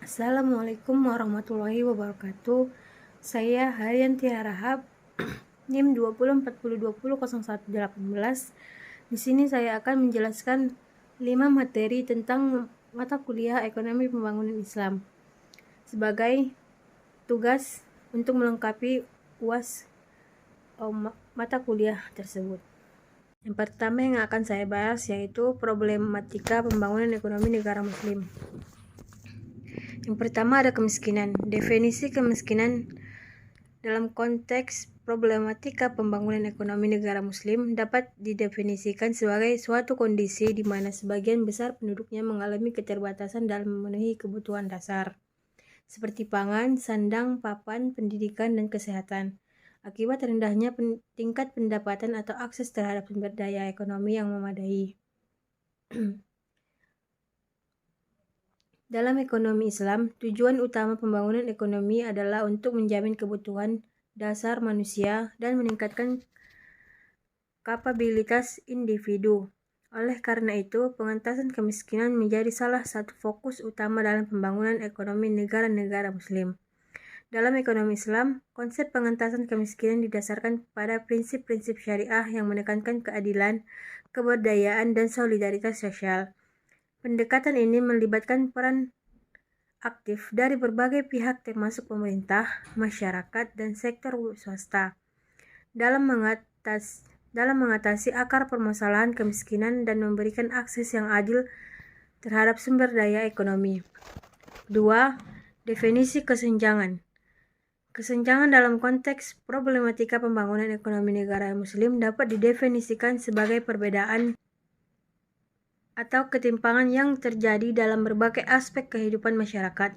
Assalamualaikum warahmatullahi wabarakatuh. Saya Haryanti Harahap, NIM 2040200118. Di sini saya akan menjelaskan 5 materi tentang mata kuliah Ekonomi Pembangunan Islam sebagai tugas untuk melengkapi UAS mata kuliah tersebut. Yang pertama yang akan saya bahas yaitu problematika pembangunan ekonomi negara muslim. Yang pertama ada kemiskinan. Definisi kemiskinan dalam konteks problematika pembangunan ekonomi negara muslim dapat didefinisikan sebagai suatu kondisi di mana sebagian besar penduduknya mengalami keterbatasan dalam memenuhi kebutuhan dasar, seperti pangan, sandang, papan, pendidikan, dan kesehatan, akibat rendahnya tingkat pendapatan atau akses terhadap sumber daya ekonomi yang memadai. Dalam ekonomi Islam, tujuan utama pembangunan ekonomi adalah untuk menjamin kebutuhan dasar manusia dan meningkatkan kapabilitas individu. Oleh karena itu, pengentasan kemiskinan menjadi salah satu fokus utama dalam pembangunan ekonomi negara-negara Muslim. Dalam ekonomi Islam, konsep pengentasan kemiskinan didasarkan pada prinsip-prinsip syariah yang menekankan keadilan, keberdayaan, dan solidaritas sosial. Pendekatan ini melibatkan peran aktif dari berbagai pihak termasuk pemerintah, masyarakat, dan sektor swasta dalam mengatasi akar permasalahan kemiskinan dan memberikan akses yang adil terhadap sumber daya ekonomi. 2. Definisi kesenjangan. Kesenjangan dalam konteks problematika pembangunan ekonomi negara muslim dapat didefinisikan sebagai perbedaan atau ketimpangan yang terjadi dalam berbagai aspek kehidupan masyarakat,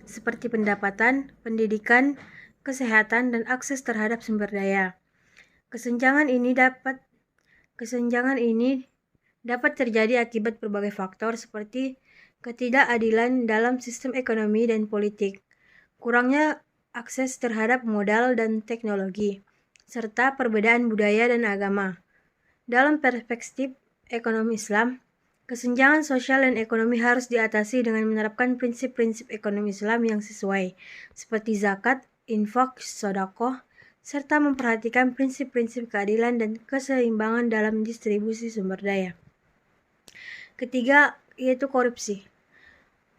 seperti pendapatan, pendidikan, kesehatan, dan akses terhadap sumber daya. Kesenjangan ini dapat terjadi akibat berbagai faktor seperti ketidakadilan dalam sistem ekonomi dan politik, kurangnya akses terhadap modal dan teknologi, serta perbedaan budaya dan agama. Dalam perspektif ekonomi Islam, kesenjangan sosial dan ekonomi harus diatasi dengan menerapkan prinsip-prinsip ekonomi Islam yang sesuai, seperti zakat, infak, sedekah, serta memperhatikan prinsip-prinsip keadilan dan keseimbangan dalam distribusi sumber daya. Ketiga, yaitu korupsi.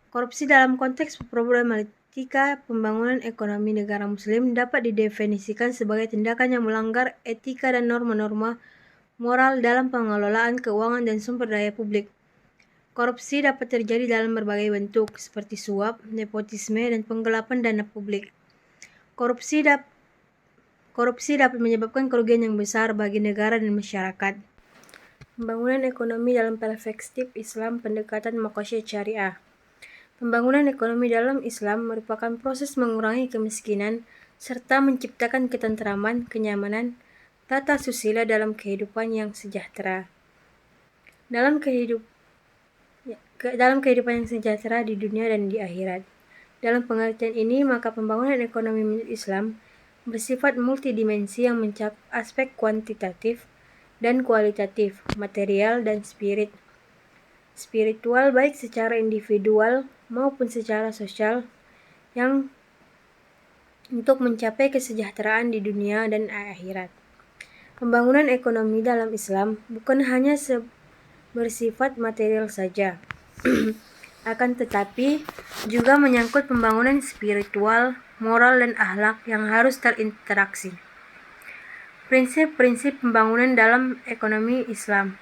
Korupsi dalam konteks problematika pembangunan ekonomi negara muslim dapat didefinisikan sebagai tindakan yang melanggar etika dan norma-norma moral dalam pengelolaan keuangan dan sumber daya publik. Korupsi dapat terjadi dalam berbagai bentuk, seperti suap, nepotisme, dan penggelapan dana publik. Korupsi dapat menyebabkan kerugian yang besar bagi negara dan masyarakat. Pembangunan ekonomi dalam perspektif Islam pendekatan maqasid syariah. Pembangunan ekonomi dalam Islam merupakan proses mengurangi kemiskinan serta menciptakan ketentraman, kenyamanan, tata susila dalam kehidupan yang sejahtera. Dalam kehidupan yang sejahtera di dunia dan di akhirat. Dalam pengertian ini, maka pembangunan ekonomi menurut Islam bersifat multidimensi yang mencakup aspek kuantitatif dan kualitatif, material dan spiritual baik secara individual maupun secara sosial yang untuk mencapai kesejahteraan di dunia dan akhirat. Pembangunan ekonomi dalam Islam bukan hanya bersifat material saja, akan tetapi juga menyangkut pembangunan spiritual, moral, dan akhlak yang harus terinteraksi. Prinsip-prinsip pembangunan dalam ekonomi Islam.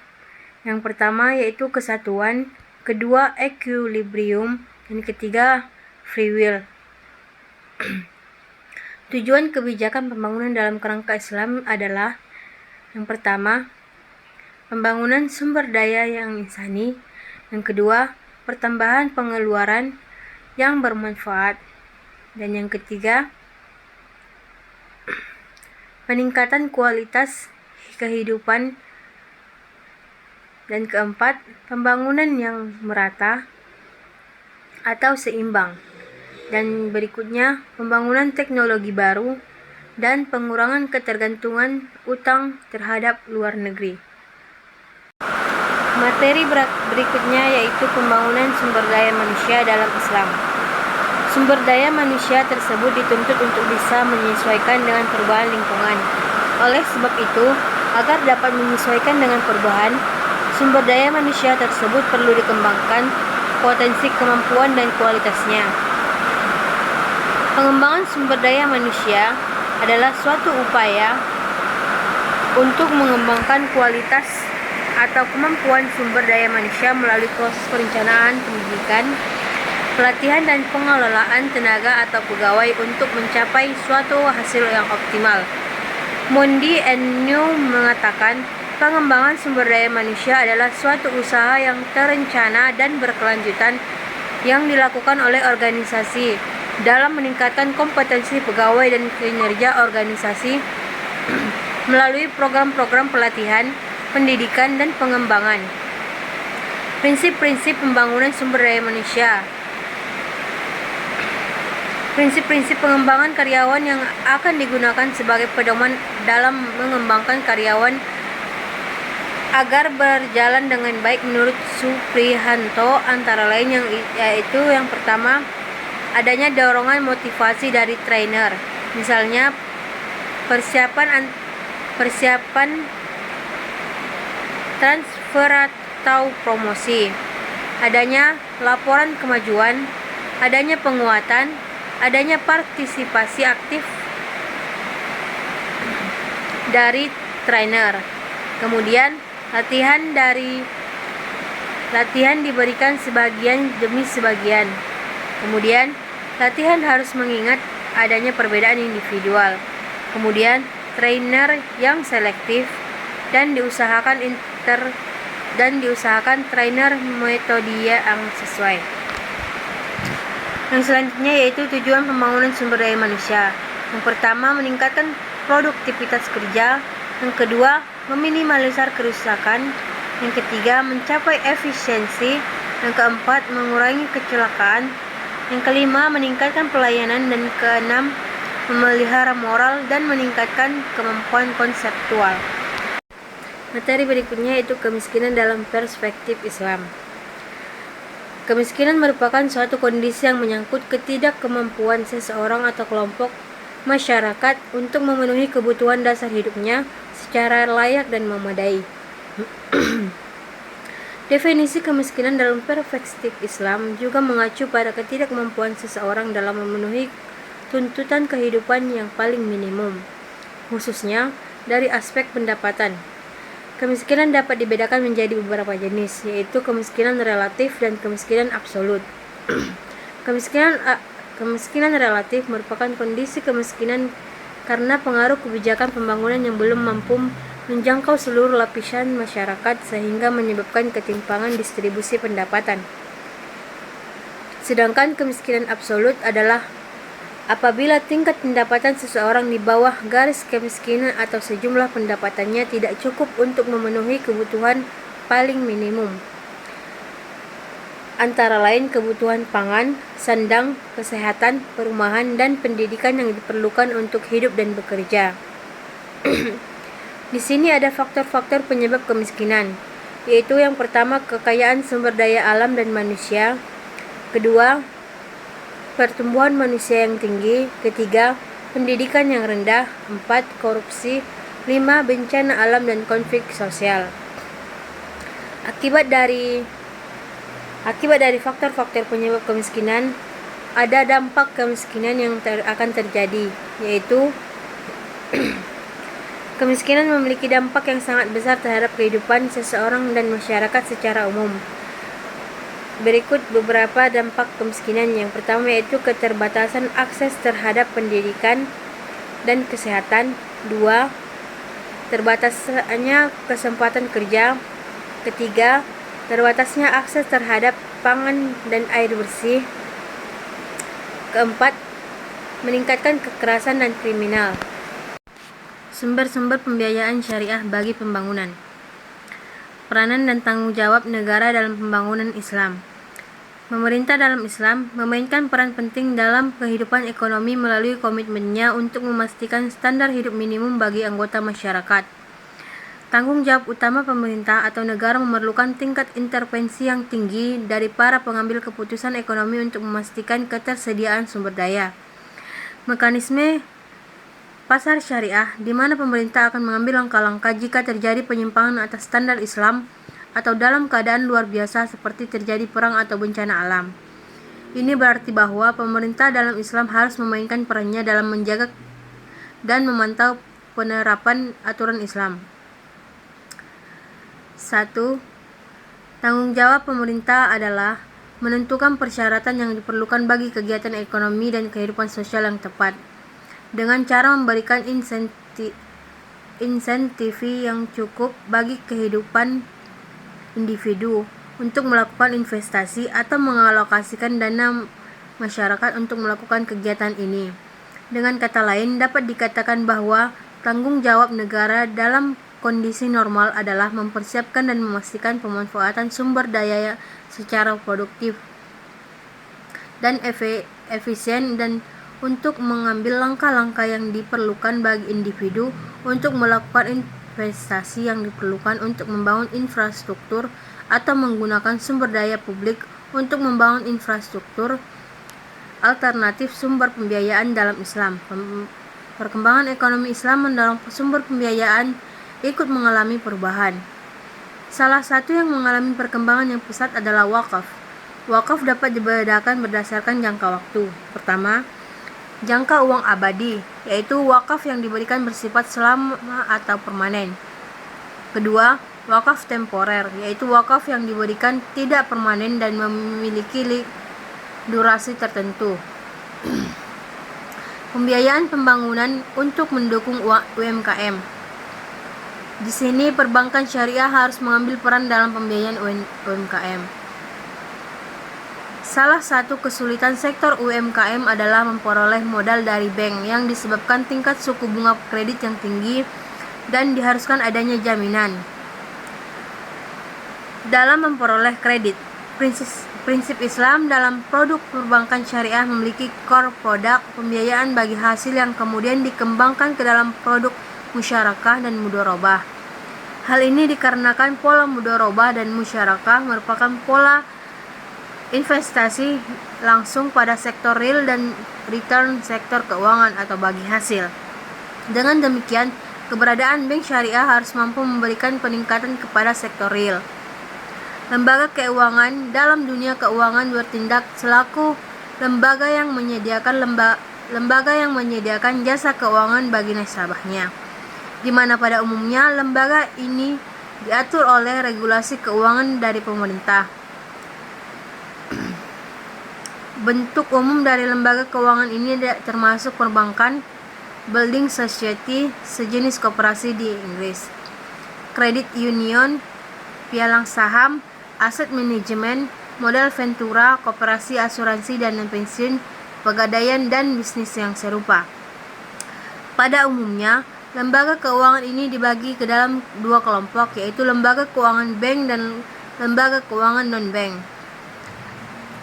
Yang pertama yaitu kesatuan, kedua equilibrium, dan ketiga free will. Tujuan kebijakan pembangunan dalam kerangka Islam adalah yang pertama, pembangunan sumber daya yang insani, yang kedua, pertambahan pengeluaran yang bermanfaat, dan yang ketiga, peningkatan kualitas kehidupan, dan keempat, pembangunan yang merata atau seimbang, dan berikutnya, pembangunan teknologi baru dan pengurangan ketergantungan utang terhadap luar negeri. Materi berikutnya yaitu pembangunan sumber daya manusia dalam Islam. Sumber daya manusia tersebut dituntut untuk bisa menyesuaikan dengan perubahan lingkungan. Oleh sebab itu, agar dapat menyesuaikan dengan perubahan, sumber daya manusia tersebut perlu dikembangkan potensi, kemampuan, dan kualitasnya. Pengembangan sumber daya manusia adalah suatu upaya untuk mengembangkan kualitas atau kemampuan sumber daya manusia melalui proses perencanaan, pendidikan, pelatihan, dan pengelolaan tenaga atau pegawai untuk mencapai suatu hasil yang optimal. Mondi and New mengatakan, pengembangan sumber daya manusia adalah suatu usaha yang terencana dan berkelanjutan yang dilakukan oleh organisasi dalam meningkatkan kompetensi pegawai dan kinerja organisasi melalui program-program pelatihan, pendidikan, dan pengembangan. Prinsip-prinsip pembangunan sumber daya manusia. Prinsip-prinsip pengembangan karyawan yang akan digunakan sebagai pedoman dalam mengembangkan karyawan agar berjalan dengan baik menurut Suprihanto antara lain yaitu yang pertama, adanya dorongan motivasi dari trainer, misalnya persiapan transfer atau promosi, adanya laporan kemajuan, adanya penguatan, adanya partisipasi aktif dari trainer. Kemudian latihan diberikan sebagian demi sebagian. Kemudian latihan harus mengingat adanya perbedaan individual. Kemudian trainer yang selektif dan diusahakan trainer metode yang sesuai. Yang selanjutnya yaitu tujuan pembangunan sumber daya manusia. Yang pertama, meningkatkan produktivitas kerja. Yang kedua, meminimalisir kerusakan. Yang ketiga, mencapai efisiensi. Yang keempat, mengurangi kecelakaan. Yang kelima, meningkatkan pelayanan. Dan keenam, memelihara moral dan meningkatkan kemampuan konseptual. Materi berikutnya yaitu kemiskinan dalam perspektif Islam. Kemiskinan merupakan suatu kondisi yang menyangkut ketidakmampuan seseorang atau kelompok masyarakat untuk memenuhi kebutuhan dasar hidupnya secara layak dan memadai. Definisi kemiskinan dalam perspektif Islam juga mengacu pada ketidakmampuan seseorang dalam memenuhi tuntutan kehidupan yang paling minimum, khususnya dari aspek pendapatan. Kemiskinan dapat dibedakan menjadi beberapa jenis, yaitu kemiskinan relatif dan kemiskinan absolut. Kemiskinan relatif merupakan kondisi kemiskinan karena pengaruh kebijakan pembangunan yang belum mampu menjangkau seluruh lapisan masyarakat sehingga menyebabkan ketimpangan distribusi pendapatan. Sedangkan kemiskinan absolut adalah apabila tingkat pendapatan seseorang di bawah garis kemiskinan atau sejumlah pendapatannya tidak cukup untuk memenuhi kebutuhan paling minimum, antara lain kebutuhan pangan, sandang, kesehatan, perumahan, dan pendidikan yang diperlukan untuk hidup dan bekerja. Di sini ada faktor-faktor penyebab kemiskinan, yaitu yang pertama, kekayaan sumber daya alam dan manusia. Kedua, pertumbuhan manusia yang tinggi. Ketiga, pendidikan yang rendah. 4, korupsi. 5, bencana alam dan konflik sosial. Akibat dari faktor-faktor penyebab kemiskinan, ada dampak kemiskinan yang akan terjadi, yaitu kemiskinan memiliki dampak yang sangat besar terhadap kehidupan seseorang dan masyarakat secara umum. Berikut beberapa dampak kemiskinan. Yang pertama yaitu keterbatasan akses terhadap pendidikan dan kesehatan. 2, terbatasnya kesempatan kerja. Ketiga, terbatasnya akses terhadap pangan dan air bersih. Keempat, meningkatkan kekerasan dan kriminal. Sumber-sumber pembiayaan syariah bagi pembangunan. Peranan dan tanggung jawab negara dalam pembangunan Islam. Pemerintah dalam Islam memainkan peran penting dalam kehidupan ekonomi melalui komitmennya untuk memastikan standar hidup minimum bagi anggota masyarakat. Tanggung jawab utama pemerintah atau negara memerlukan tingkat intervensi yang tinggi dari para pengambil keputusan ekonomi untuk memastikan ketersediaan sumber daya. Mekanisme pasar syariah, di mana pemerintah akan mengambil langkah-langkah jika terjadi penyimpangan atas standar Islam atau dalam keadaan luar biasa seperti terjadi perang atau bencana alam. Ini berarti bahwa pemerintah dalam Islam harus memainkan perannya dalam menjaga dan memantau penerapan aturan Islam. 1. Tanggung jawab pemerintah adalah menentukan persyaratan yang diperlukan bagi kegiatan ekonomi dan kehidupan sosial yang tepat, dengan cara memberikan insentif yang cukup bagi kehidupan individu untuk melakukan investasi atau mengalokasikan dana masyarakat untuk melakukan kegiatan ini. Dengan kata lain, dapat dikatakan bahwa tanggung jawab negara dalam kondisi normal adalah mempersiapkan dan memastikan pemanfaatan sumber daya secara produktif dan efisien dan untuk mengambil langkah-langkah yang diperlukan bagi individu untuk melakukan investasi yang diperlukan untuk membangun infrastruktur atau menggunakan sumber daya publik untuk membangun infrastruktur alternatif sumber pembiayaan dalam Islam. Perkembangan ekonomi Islam mendorong sumber pembiayaan ikut mengalami perubahan. Salah satu yang mengalami perkembangan yang pesat adalah wakaf. Wakaf dapat dibedakan berdasarkan jangka waktu. Pertama, jangka uang abadi, yaitu wakaf yang diberikan bersifat selama atau permanen. Kedua, wakaf temporer, yaitu wakaf yang diberikan tidak permanen dan memiliki durasi tertentu. Pembiayaan pembangunan untuk mendukung UMKM. Di sini perbankan syariah harus mengambil peran dalam pembiayaan UMKM. Salah satu kesulitan sektor UMKM adalah memperoleh modal dari bank yang disebabkan tingkat suku bunga kredit yang tinggi dan diharuskan adanya jaminan dalam memperoleh kredit. Prinsip Islam dalam produk perbankan syariah memiliki core produk pembiayaan bagi hasil yang kemudian dikembangkan ke dalam produk musyarakah dan mudharabah. Hal ini dikarenakan pola mudharabah dan musyarakah merupakan pola investasi langsung pada sektor real dan return sektor keuangan atau bagi hasil. Dengan demikian, keberadaan bank syariah harus mampu memberikan peningkatan kepada sektor real. Lembaga keuangan dalam dunia keuangan bertindak selaku lembaga yang menyediakan jasa keuangan bagi nasabahnya, di mana pada umumnya lembaga ini diatur oleh regulasi keuangan dari pemerintah. Bentuk umum dari lembaga keuangan ini termasuk perbankan, building society, sejenis koperasi di Inggris, credit union, pialang saham, aset manajemen, modal ventura, koperasi asuransi dan pensiun, pegadaian dan bisnis yang serupa. Pada umumnya, lembaga keuangan ini dibagi ke dalam dua kelompok, yaitu lembaga keuangan bank dan lembaga keuangan non-bank,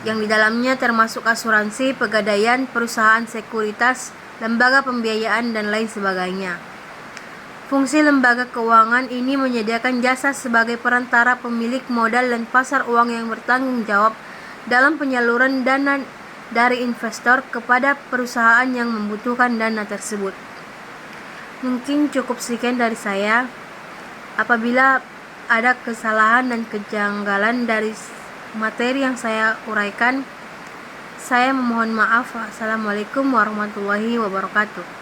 yang di dalamnya termasuk asuransi, pegadaian, perusahaan sekuritas, lembaga pembiayaan, dan lain sebagainya. Fungsi lembaga keuangan ini menyediakan jasa sebagai perantara pemilik modal dan pasar uang yang bertanggung jawab dalam penyaluran dana dari investor kepada perusahaan yang membutuhkan dana tersebut. Mungkin cukup sekian dari saya. Apabila ada kesalahan dan kejanggalan dari materi yang saya uraikan, saya memohon maaf. Assalamualaikum warahmatullahi wabarakatuh.